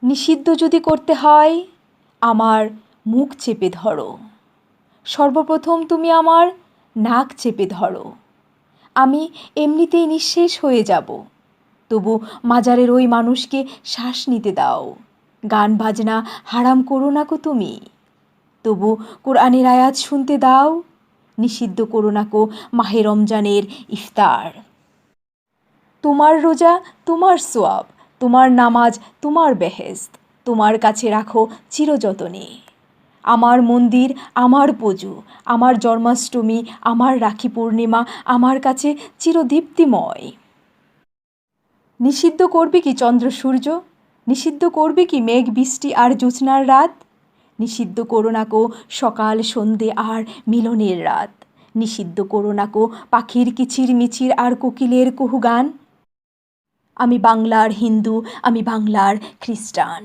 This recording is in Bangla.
নিষিদ্ধ যদি করতে হয় আমার মুখ চেপে ধরো, সর্বপ্রথম তুমি আমার নাক চেপে ধরো। আমি এমনিতেই নিঃশেষ হয়ে যাব, তবু মাজারের ওই মানুষকে শ্বাস নিতে দাও। গান বাজনা হারাম করো না গো তুমি, তবু কোরআনের আয়াত শুনতে দাও। নিষিদ্ধ করো না গো মাহে রমজানের ইফতার। তোমার রোজা তোমার সোয়াব, তোমার নামাজ তোমার বেহেশত, তোমার কাছে রাখো চিরযতনে। আমার মন্দির আমার পুজো, আমার জন্মাষ্টমী আমার রাখি পূর্ণিমা আমার কাছে চিরদীপ্তিময়। নিষিদ্ধ করবে কি চন্দ্র সূর্য, নিষিদ্ধ করবে কি মেঘ বৃষ্টি আর জ্যোৎস্নার রাত। নিষিদ্ধ করো না কো সকাল সন্ধে আর মিলনের রাত। নিষিদ্ধ করো না কো পাখির কিচির মিচির আর কোকিলের কুহুগান। আমি বাংলার হিন্দু, আমি বাংলার খ্রিস্টান।